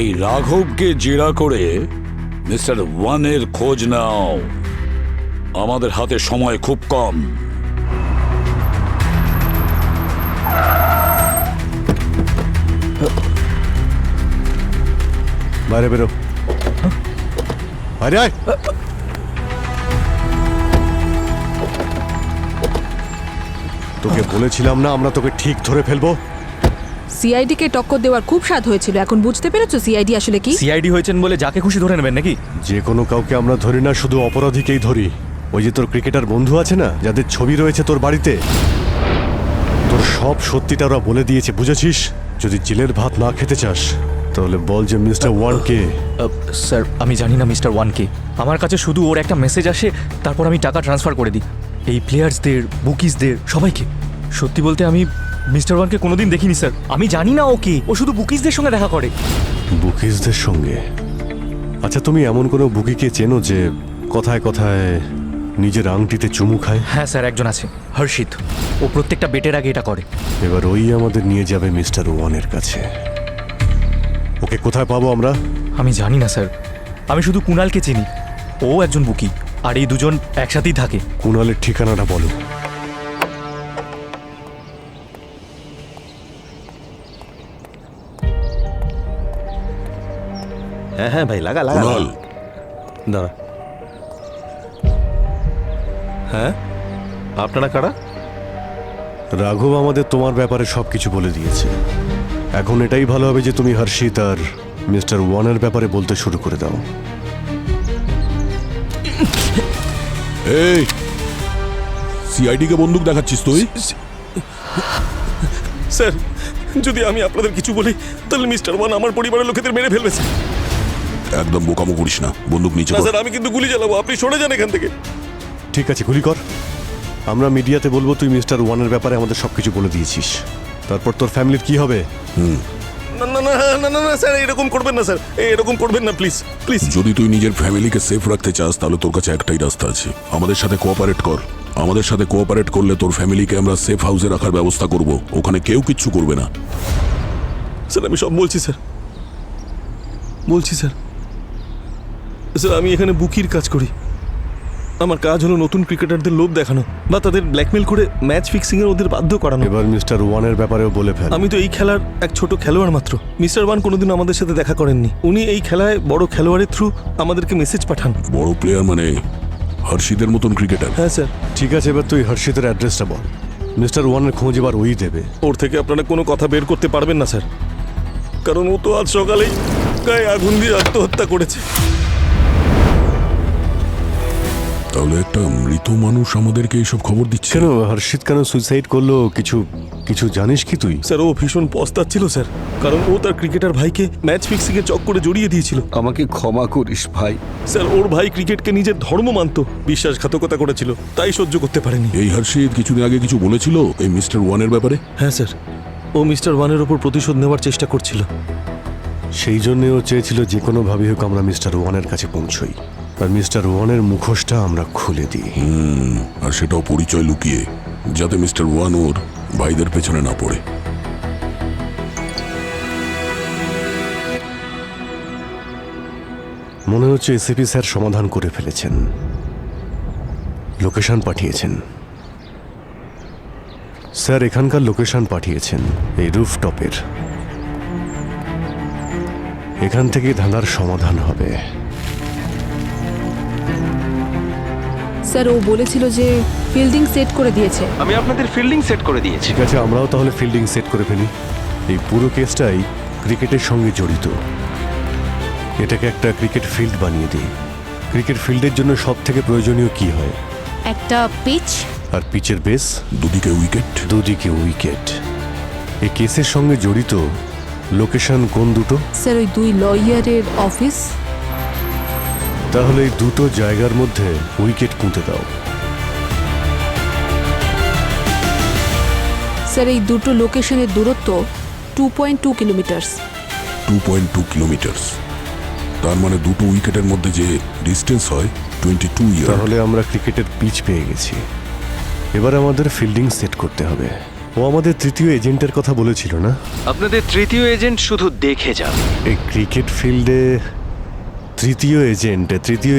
এই রাঘবকে জেরা করে মিস্টার ওয়ানের খোঁজ নাও। আমাদের হাতে সময় খুব কম। বাইরে বেরো, বাইরে আয়। তোকে বলেছিলাম না আমরা তোকে ঠিক ধরে ফেলবো। সিআইডি কে টক্কর দেওয়ার খুব স্বাদ হয়েছিল, এখন বুঝতে পেরেছো সিআইডি আসলে কি? সিআইডি হয়েছেন বলে যাকে খুশি ধরে নেবেন নাকি? যে কোনো কাউকে আমরা ধরি না, শুধু অপরাধীকেই ধরি। ওই যে তোর ক্রিকেটার বন্ধু আছে না, যাদের ছবি রয়েছে তোর বাড়িতে, তোর সব সত্যিটা ওরা বলে দিয়েছে, বুঝেছিস? যদি জেলের ভাত না খেতে চাস তাহলে বল যে মিস্টার ওয়ান কে। স্যার আমি জানি না মিস্টার ওয়ানকে। আমার কাছে শুধু ওর একটা মেসেজ আসে, তারপর আমি টাকা ট্রান্সফার করে দিই এই প্লেয়ার্সদের, বুকিসদের, সবাইকে। সত্যি বলতে আমি মিস্টার ওয়ানকে কোনোদিন দেখিনি স্যার। আমি জানি না ওকে, ও শুধু বুকিসদের সঙ্গে দেখা করে। বুকিসদের সঙ্গে? আচ্ছা, তুমি এমন কোনো বুকিকে চেনো যে কথায় কথায় নিজের আংটিতে চুমু খায়? হ্যাঁ স্যার, একজন আছে, হর্ষিত। ও প্রত্যেকটা বেটের আগে এটা করে। এবার ওই আমাদের নিয়ে যাবে মিস্টার ওয়ানের কাছে। ওকে কোথায় পাবো আমরা? আমি জানি না স্যার, আমি শুধু কুণালকে চিনি। ও একজন বুকি, আর এই দুজন একসাথেই থাকে। কুণালের ঠিকানাটা বলো। হ্যাঁ হ্যাঁ ভাই, লাগা লাগা। কুণাল, দাঁড়া। হ্যাঁ, আপনারা কারা? রাঘব আমাদের তোমার ব্যাপারে সবকিছু বলে দিয়েছে। এখন এটাই ভালো হবে যে তুমি হর্ষিত আর মিস্টার ওয়ানের ব্যাপারে বলতে শুরু করে দাও। এই সিআইডি কে বন্দুক দেখাচ্ছিস তুই? স্যার, যদি আমি আপনাদের কিছু বলি তাহলে মিস্টার ওয়ান আমার পরিবারের লোকেদের মেরে ফেলবে স্যার। একদম বোকামো করিস না, বন্দুক নিচে না কর। স্যার, আমি কিন্তু গুলি চালাবো, আপনি সরে যান এখান থেকে। ঠিক আছে, গুলি কর। আমরা মিডিয়াতে বলবো তুই মিস্টার ওয়ানের ব্যাপারে আমাদের সবকিছু বলে দিয়েছিস। তারপর তোর ফ্যামিলির কি হবে? না না না না না না স্যার, এরকম করবেন না স্যার, এরকম করবেন না প্লিজ প্লিজ। যদি তুই নিজের ফ্যামিলিকে সেফ রাখতে চাস তাহলে তোর কাছে একটাই রাস্তা আছে, আমাদের সাথে কোঅপারেট কর। আমাদের সাথে কোঅপারেট করলে তোর ফ্যামিলিকে আমরা সেফ হাউসে রাখার ব্যবস্থা করব, ওখানে কেউ কিচ্ছু করবে না। স্যার আমি সব বলছি স্যার, বলছি স্যার। স্যার আমি এখানে বুকির কাজ করি। আমার কাজ হলো নতুন ক্রিকেটারদের লোভ দেখানো বা তাদের ব্ল্যাকমেল করে ম্যাচ ফিক্সিং এর ওদের বাধ্য করানো। এবার মিস্টার ওয়ানের ব্যাপারেও বলে ফেল। আমি তো এই খেলার এক ছোট খেলোয়াড় মাত্র। মিস্টার ওয়ান কোনোদিন আমাদের সাথে দেখা করেননি। উনি এই খেলায় বড় খেলোয়াড়ের থ্রু আমাদেরকে মেসেজ পাঠান। বড় প্লেয়ার মানে হর্ষিদের মতন ক্রিকেটার? হ্যাঁ স্যার। ঠিক আছে, এবার তুই হর্ষিতের অ্যাড্রেসটা বল। মিস্টার ওয়ানের খোঁজ এবার ওই দেবে। ওর থেকে আপনারা কোনো কথা বের করতে পারবেন না স্যার, কারণ ও তো আজ সকালেই গায়ে আগুন দিয়ে আত্মহত্যা করেছে। তাহলে একটা মৃত মানুষ আমাদেরকে এইসব খবর দিচ্ছে কেন? হর্ষিত কেন সুইসাইড করলো কিছু কিছু জানিস কি তুই? স্যার ও ভীষণ পস্তাচ্ছিল স্যার, কারণ ও তার ক্রিকেটার ভাইকে ম্যাচ ফিক্সিং এর চক্করে জড়িয়ে দিয়েছিল। আমাকে ক্ষমা করিস ভাই। স্যার ওর ভাই ক্রিকেটকে নিজের ধর্ম মানত, বিশ্বাসঘাতকতা করেছিল, তাই সহ্য করতে পারেনি। এই হর্ষিত কিছুদিন আগে কিছু বলেছিল এই মিস্টার ওয়ানের ব্যাপারে? হ্যাঁ স্যার, ও মিস্টার ওয়ানের ওপর প্রতিশোধ নেওয়ার চেষ্টা করছিল। সেই জন্যে ও চেয়েছিল যে কোনোভাবে হোক আমরা মিস্টার ওয়ানের কাছে পৌঁছই, আর মিস্টার ওয়ানের মুখোশটা আমরা খুলে দিই। আর সেটাও পরিচয় লুকিয়ে, যাতে মিস্টার ওয়ান ওর ভাইদের পেছনে না পড়ে। মনে হচ্ছে এসিপি স্যার সমাধান করে ফেলেছেন, লোকেশন পাঠিয়েছেন। স্যার এখানকার লোকেশন পাঠিয়েছেন, এই রুফটপের। এখান থেকে ধাঁধার সমাধান হবে। স্যার ও বলেছিল যে ফিল্ডিং সেট করে দিয়েছে। আমি আপনাদের ফিল্ডিং সেট করে দিয়েছি। ঠিক আছে, আমরাও তাহলে ফিল্ডিং সেট করে ফেলি। এই পুরো কেসটাই ক্রিকেটের সঙ্গে জড়িত। এটাকে একটা ক্রিকেট ফিল্ড বানিয়ে দিই। ক্রিকেট ফিল্ডের জন্য সব থেকে প্রয়োজনীয় কি হয়? একটা পিচ, আর পিচের বেস, দুদিকে উইকেট। দুদিকে উইকেট। এই কেসের সঙ্গে জড়িত লোকেশন কোন দুটো? স্যার ওই 2 লয়ারের অফিস। তাহলে এই দুটো জায়গার মধ্যে উইকেট পুঁতে দাও। স্যার এই দুটো লোকেশনের দূরত্ব 2.2 কিলোমিটার্স। 2.2 কিলোমিটার, তার মানে দুটো উইকেটের মধ্যে যে ডিস্টেন্স হয় 22 ইয়ার। তাহলে আমরা ক্রিকেটের পিচ পেয়ে গেছি। এবার আমাদের ফিল্ডিং সেট করতে হবে। ও আমাদের তৃতীয় এজেন্টের কথা বলেছিল না? আপনাদের তৃতীয় এজেন্ট শুধু দেখে যাবে। এই ক্রিকেট ফিল্ডে তৃতীয়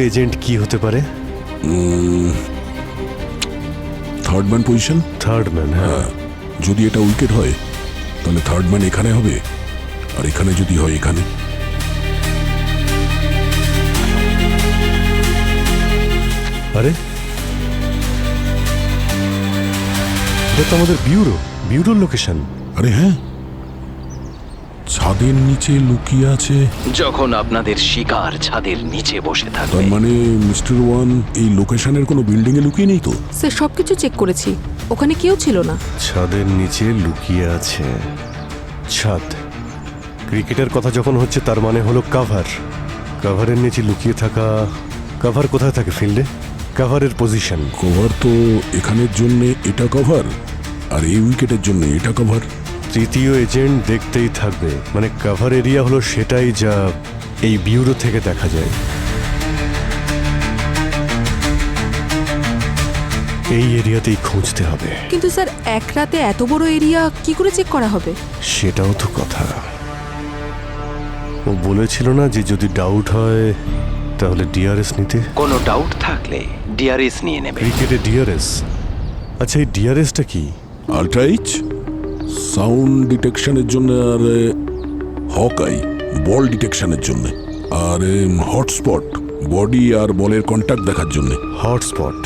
এজেন্ট কি হতে পারে? Third man position. Third man, হ্যাঁ। যদি এটা উইকেট হয় তাহলে থার্ড ম্যান এখানে হবে, আর এখানে যদি হয় এখানে। আরে এটা তো আমাদের বিউরোর লোকেশন। আরে হ্যাঁ, ছাদের নিচে লুকিয়ে আছে। যখন আপনাদের শিকার ছাদের নিচে বসে থাকবে। তার মানে মিস্টার ওয়ান এই লোকেশনের কোনো বিল্ডিং এ লুকিয়ে নেই তো? স্যার সবকিছু চেক করেছি, ওখানে কেউ ছিল না। ছাদের নিচে লুকিয়ে আছে। ছাদ, ক্রিকেটের কথা যখন হচ্ছে তার মানে হলো কাভারের নিচে লুকিয়ে থাকা। কাভার কোথায় থাকে ফিল্ডে? কাভারের পজিশন। কভার তো এখানের জন্য এটা কভার, আর এই উইকেটের জন্য এটা কভার। তৃতীয় এজেন্ট দেখতেই থাকবে, মানে কাভার এরিয়া হলো সেটাই যা এই বিউরো থেকে দেখা যায়। এই এরিয়াতেই খুঁজতে হবে। কিন্তু স্যার এক রাতে এত বড় এরিয়া কি করে চেক করা হবে? সেটাও তো কথা। ও বলেছিল না যে যদি ডাউট হয় তাহলে ডিআরএস নিতে। কোনো ডাউট থাকলে ডিআরএস নিয়ে নেবে। ক্রিকেটে ডিআরএস? আচ্ছা এই ডিআরএসটা কি? আল্ট্রাইচ সাউন্ড ডিটেকশনের জন্য, আর হকাই বল ডিটেকশনের জন্য, আর হটস্পট বডি আর বলের কন্ট্যাক্ট দেখার জন্য। হটস্পট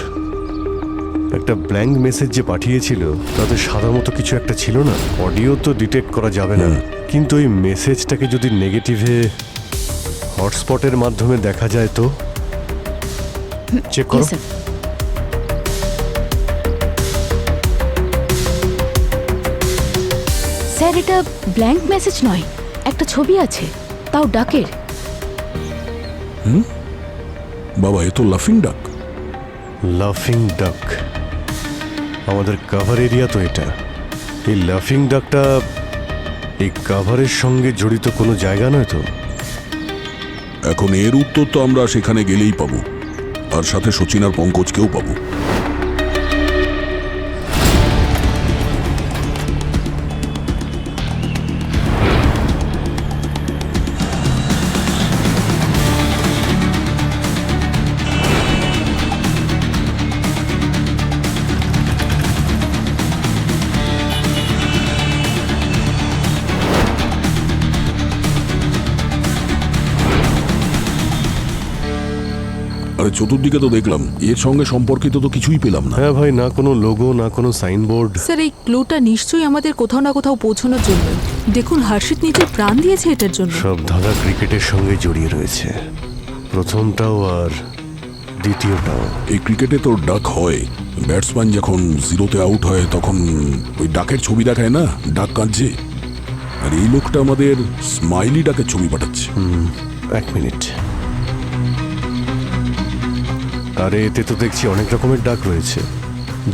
একটা ব্ল্যাঙ্ক মেসেজ যে পাঠিয়েছিল তাতে সাদা মতো কিছু একটা ছিল না? অডিও তো ডিটেক্ট করা যাবে না, কিন্তু ওই মেসেজটাকে যদি নেগেটিভে হটস্পটের মাধ্যমে দেখা যায় তো চেক করো। স্যার এটা ব্ল্যাঙ্ক মেসেজ নয়, একটা ছবি আছে, তাও ডাকের। বাবা এ তো লাফিং ডাক। লাফিং ডাক আমাদের কাভার এরিয়া তো এটা। এই লাফিং ডাকটা এই কাভারের সঙ্গে জড়িত কোনো জায়গা নয় তো? এখন এর উত্তর তো আমরা সেখানে গেলেই পাবো, আর সাথে সচিন আর পঙ্কজকেও পাবো। আরে চতুর্দিকে তো দেখলাম, এর সঙ্গে সম্পর্কিত তো কিছুই পেলাম না। হ্যাঁ ভাই, না কোনো লোগো, না কোনো সাইনবোর্ড। স্যার এই ক্লুটা নিশ্চয়ই আমাদের কোথাও না কোথাও পৌঁছানোর জন্য। দেখুন হর্ষিত নিজের প্রাণ দিয়েছে এটার জন্য। সব ধাঁধা ক্রিকেটের সঙ্গে জড়িয়ে রয়েছে, প্রথমটাও আর দ্বিতীয়টাও। এই ক্রিকেটে তো ডাক হয়, ব্যাটসম্যান যখন জিরোতে আউট হয় তখন ওই ডাকের ছবি দেখায় না, ডাক কাঁদছে। আর এই লোকটা আমাদের স্মাইলি ডাকের ছবি পাঠাচ্ছে। এক মিনিট, আরে এতে তো দেখছি অনেক রকমের ডাক রয়েছে।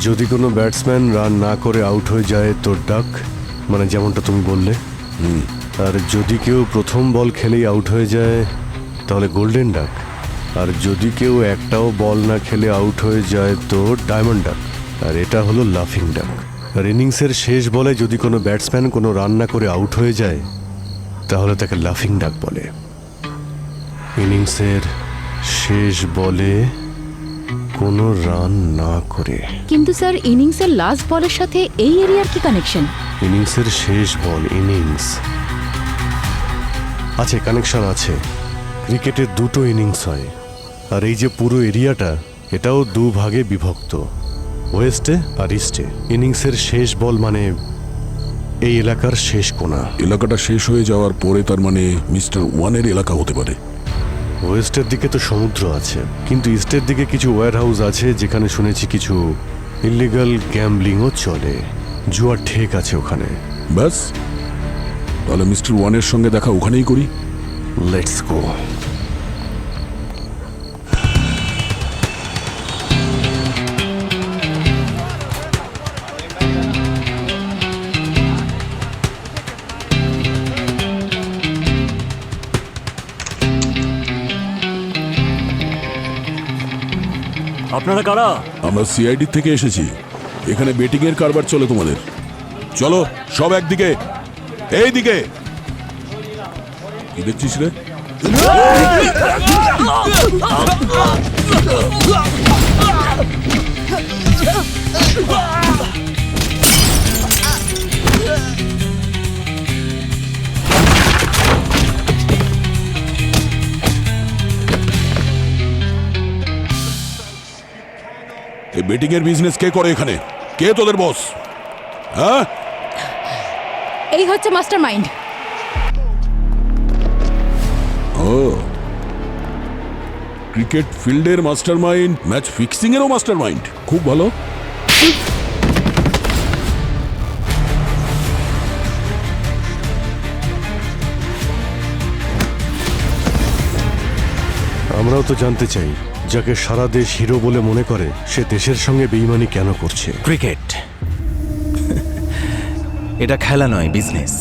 যদি কোনো ব্যাটসম্যান রান না করে আউট হয়ে যায় তোর ডাক, মানে যেমনটা তুমি বললে। আর যদি কেউ প্রথম বল খেলেই আউট হয়ে যায় তাহলে গোল্ডেন ডাক। আর যদি কেউ একটাও বল না খেলে আউট হয়ে যায় তো ডায়মন্ড ডাক। আর এটা হলো লাফিং ডাক। আর ইনিংসের শেষ বলে যদি কোনো ব্যাটসম্যান কোনো রান না করে আউট হয়ে যায় তাহলে তাকে লাফিং ডাক বলে। ইনিংসের শেষ বলে কোনো রান না করে। কিন্তু স্যার ইনিংসের লাস্ট বলের সাথে এই এরিয়ার কি কানেকশন? ইনিংসের শেষ বল, ইনিংস আছে, কানেকশন আছে। ক্রিকেটের দুটো ইনিংস হয়, আর এই যে পুরো এরিয়াটা এটাও দুভাগে বিভক্ত, ওয়েস্টে আর ইস্টে। ইনিংসের শেষ বল মানে এই এলাকার শেষ কোণা। এলাকাটা শেষ হয়ে যাওয়ার পরে তার মানে মিস্টার ওয়ানের এলাকা হতে পারে। ওয়েস্টের দিকে তো সমুদ্র আছে, কিন্তু ইস্টের দিকে কিছু ওয়্যার হাউস আছে যেখানে শুনেছি কিছু ইলিগাল গ্যাম্বলিংও চলে। জুয়ার ঠেক আছে ওখানে। ব্যাস, তাহলে মিস্টার ওয়ানের সঙ্গে দেখা ওখানেই করি। Let's go. আপনারা কারা? আমরা সিআইডি থেকে এসেছি। এখানে বেটিং এর কারবার চলে তোমাদের। চলো সব একদিকে, এই দিকে। কি দেখছিস রে? এই বেটিং এর বিজনেস কে করে এখানে? কে তোদের বস? হ্যাঁ, এই হচ্ছে মাস্টার মাইন্ড। ও, ক্রিকেট ফিল্ডের মাস্টারমাইন্ড, ম্যাচ ফিক্সিং এরও মাস্টারমাইন্ড। খুব ভালো। আমরাও তো জানতে চাই, যাকে সারা দেশ হিরো বলে মনে করে সে দেশের সঙ্গে বেইমানি কেন করছে। ক্রিকেট এটা খেলা নয়, বিজনেস।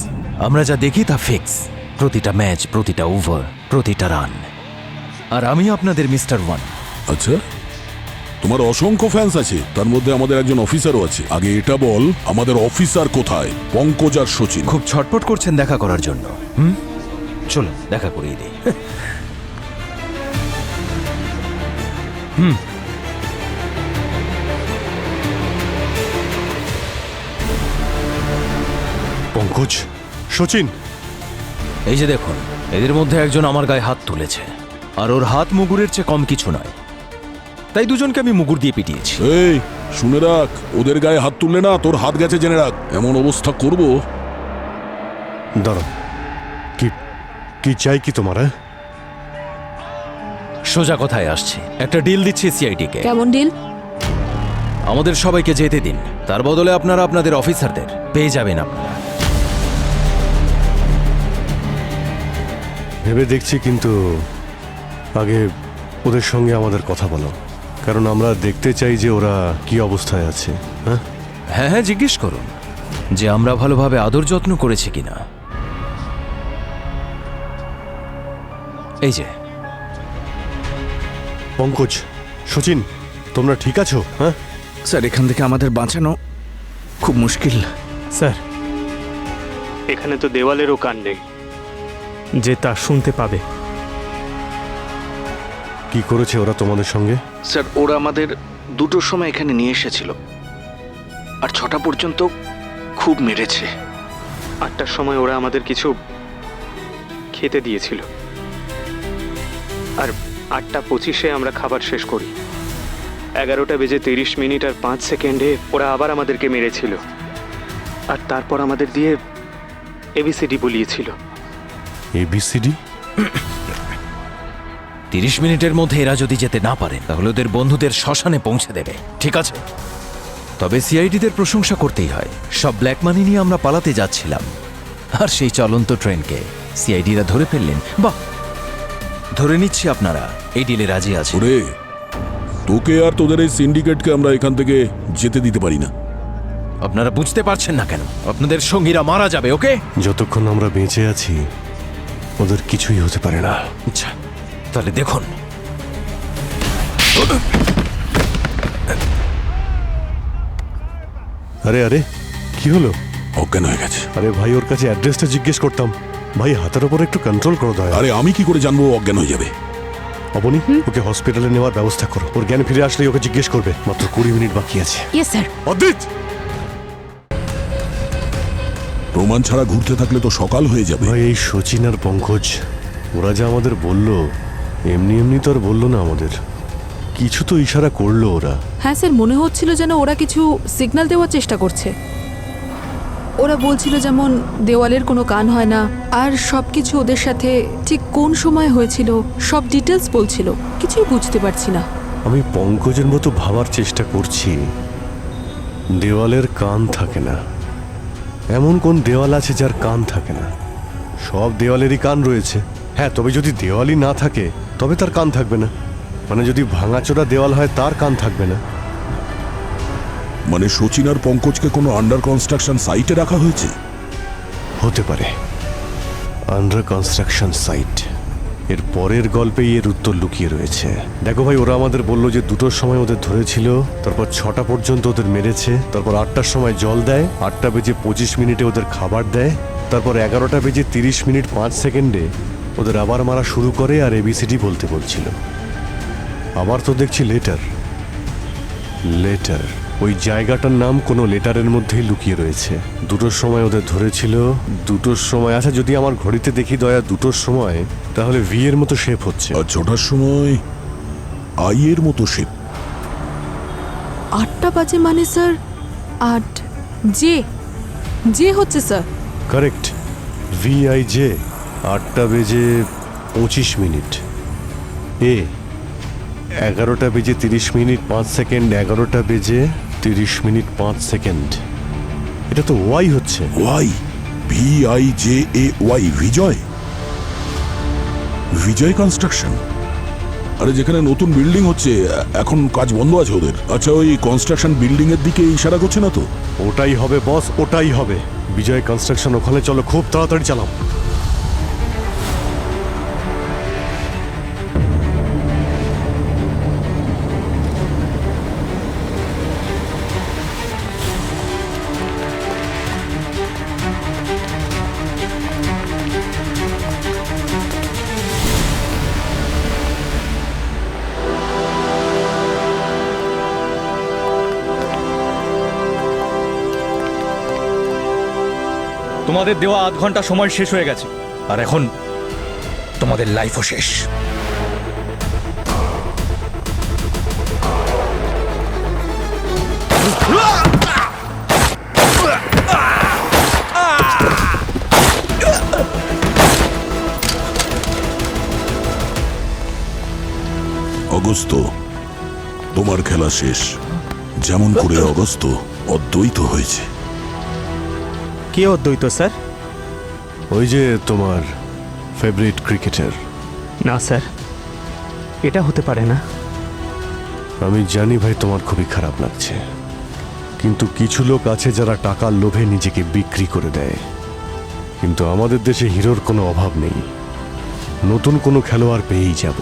আমরা যা দেখি তা ফিক্স। প্রতিটা ম্যাচ, প্রতিটা ওভার, প্রতিটা রান। আর আমি আপনাদের মিস্টার ওয়ান। আচ্ছা, তোমার অসংখ্য ফ্যান্স আছে, তার মধ্যে আমাদের একজন অফিসারও আছে। আগে এটা বল, আমাদের অফিসার কোথায়? পঙ্কজ আর সচিন। খুব ছটপট করছেন দেখা করার জন্য। চলো দেখা করিয়ে দিই। পঙ্কজ, সচিন, এই যে দেখুন, এদের মধ্যে একজন আমার গায়ে হাত তুলেছে, আর ওর হাত মুগুরের চেয়ে কম কিছু নয়। তাই দুজনকে আমি মুগুর দিয়ে পিটিয়েছি। এই শুনে রাখ, ওদের গায়ে হাত তুললে না তোর হাত গেছে জেনে রাখ। এমন অবস্থা করব। দাঁড়া, কি কি চাই কি তোমার? সোজা কথায় আসছি, একটা ডিল দিচ্ছি সিআইডি কে। কেমন ডিল? আমাদের সবাইকে যেতে দিন, তার বদলে আপনারা আপনাদের অফিসারদের পেয়ে যাবেন। আপনারা ভেবে দেখছি, কিন্তু আগে ওদের সঙ্গে আমাদের কথা বলো, কারণ আমরা দেখতে চাই যে ওরা কি অবস্থায় আছে। হ্যাঁ হ্যাঁ হ্যাঁ, জিজ্ঞেস করুন যে আমরা ভালোভাবে আদর যত্ন করেছি কিনা। এই যে পঙ্কজ, সচিন, তোমরা ঠিক আছো? হ্যাঁ স্যার, এখান থেকে আমাদের বাঁচানো খুব মুশকিল। স্যার, এখানে তো দেওয়ালেরও কান নেই যে তা শুনতে পাবে। কি করেছে ওরা তোমাদের সঙ্গে? স্যার, ওরা আমাদের 2টোর সময় এখানে নিয়ে এসেছিল, আর 6টা পর্যন্ত খুব মেরেছে। 8টার সময় ওরা আমাদের কিছু খেতে দিয়েছিল, আর 8:25 আমরা খাবার শেষ করি। 11:30 আর 5 সেকেন্ডে ওরা আবার আমাদেরকে মেরেছিল, আর তারপর আমাদের দিয়ে এবিসিডি বলিয়েছিল। এবিসিডি? 30 মিনিটের মধ্যে এরা যদি যেতে না পারে, তাহলে ওদের বন্ধুদের শ্মশানে পৌঁছে দেবে, ঠিক আছে? তবে সিআইডিদের প্রশংসা করতেই হয়। সব ব্ল্যাক মানি নিয়ে আমরা পালাতে যাচ্ছিলাম, আর সেই চলন্ত ট্রেনকে সিআইডিরা ধরে ফেললেন। বাহ, ধরে নিচ্ছি আপনারা এই ডিলে রাজি আছে। ওরে, তোকে আর তোদের এই সিন্ডিকেটকে আমরা এখান থেকে যেতে দিতে পারি না। আপনারা বুঝতে পারছেন না কেন? আপনাদের সঙ্গীরা মারা যাবে। ওকে, যতক্ষণ আমরা বেঁচে আছি ওদের কিছুই হতে পারে না। আচ্ছা, তাহলে দেখুন। আরে আরে, কি হলো? অজ্ঞান হয়ে গেছে। আরে ভাই, ওর কাছে অ্যাড্রেসটা জিজ্ঞেস করতাম। ভাই, হাতের ওপর একটু কন্ট্রোল করো দয়া। আরে আমি কি করে জানবো অজ্ঞান হয়ে যাবে? অবনী, ওকে হসপিটালে নেওয়ার ব্যবস্থা করো। ওর জ্ঞান ফিরে আসলেই ওকে জিজ্ঞেস করবে। মাত্র 20 মিনিট বাকি আছে। Yes sir. অদ্রিত, প্রমাণ ছাড়া ঘুরতে থাকলে তো সকাল হয়ে যাবে। ভাই, এই সচিন আর পঙ্কজ ওরা যা আমাদের বললো, এমনি এমনি তো আর বললো না আমাদের। কিছু তো ইশারা করলো ওরা। হ্যাঁ স্যার, মনে হচ্ছিল যেন ওরা কিছু সিগন্যাল দেওয়ার চেষ্টা করছে। ওরা বলছিল যেমন দেওয়ালের কোনো কান হয় না, আর সব কিছু ওদের সাথে ঠিক কোন সময় হয়েছিল সব ডিটেলস বলছিল। কিছুই বুঝতে পারছি না। আমি পঙ্কজের মতো ভাবার চেষ্টা করছি। দেওয়ালের কান থাকে না, এমন কোন দেওয়াল আছে যার কান থাকে না? সব দেওয়ালেরই কান রয়েছে। হ্যাঁ, তবে যদি দেওয়ালই না থাকে তবে তার কান থাকবে না। মানে যদি ভাঙাচোরা দেওয়াল হয় তার কান থাকবে না। মানে সচিন আর পঙ্কজকে কোনো আন্ডার কনস্ট্রাকশন সাইটে রাখা হয়েছে? হতে পারে, আন্ডার কনস্ট্রাকশন সাইট। এর পরের গল্পেই এর উত্তর লুকিয়ে রয়েছে। দেখো ভাই, ওরা আমাদের বললো যে 2টোর সময় ওদের ধরেছিল, তারপর 6টা পর্যন্ত ওদের মেরেছে, তারপর 8টার সময় জল দেয়, 8টা বেজে 25 মিনিটে ওদের খাবার দেয়, তারপর 11টা বেজে 30 মিনিট 5 সেকেন্ডে ওদের আবার মারা শুরু করে আর এবিসিডি বলতে বলছিল। আবার তো দেখছি লেটার। ওই জায়গাটার নাম কোনো লেটারের মধ্যেই লুকিয়ে রয়েছে। 2টোর সময় ওদের ধরেছিল, 2টোর সময়। আচ্ছা, যদি আমার ঘড়িতে দেখি দয়া 2টোর সময়, তাহলে ভি এর মতো শেপ হচ্ছে। আর 6টার সময় আই এর মতো শেপ। 8টা বাজে মানে স্যার 8 জে হচ্ছে স্যার। Correct, VIJ। 8টা বেজে 25 মিনিট। এ 11টা বেজে 30 মিনিট 5 সেকেন্ড, 11টা বেজে 30 মিনিট 5 সেকেন্ড। এটা তো ওয়াই হচ্ছে। ওয়াই, VIJAY, বিজয়। বিজয় কনস্ট্রাকশন। আরে যেখানে নতুন বিল্ডিং হচ্ছে, এখন কাজ বন্ধ আছে ওদের। আচ্ছা, ওই কনস্ট্রাকশন বিল্ডিং এর দিকে ইশারা করছে না তো? ওটাই হবে বস, ওটাই হবে। বিজয় কনস্ট্রাকশন, ওখানে চলো, খুব তাড়াতাড়ি চালাও। তোমাদের দেওয়া আধ ঘন্টা সময় শেষ হয়ে গেছে, আর এখন তোমাদের লাইফও শেষ। অগস্ত, তোমার খেলা শেষ। যেমন করে অগস্ত অদ্বৈত হয়েছে। কে অদ্বৈত স্যার? ওই যে তোমার ফেভারিট ক্রিকেটার। না স্যার, এটা হতে পারে না। আমি জানি ভাই, তোমার খুবই খারাপ লাগছে, কিন্তু কিছু লোক আছে যারা টাকার লোভে নিজেকে বিক্রি করে দেয়। কিন্তু আমাদের দেশে হিরোর কোনো অভাব নেই। নতুন কোনো খেলোয়াড় পেয়েই যাব।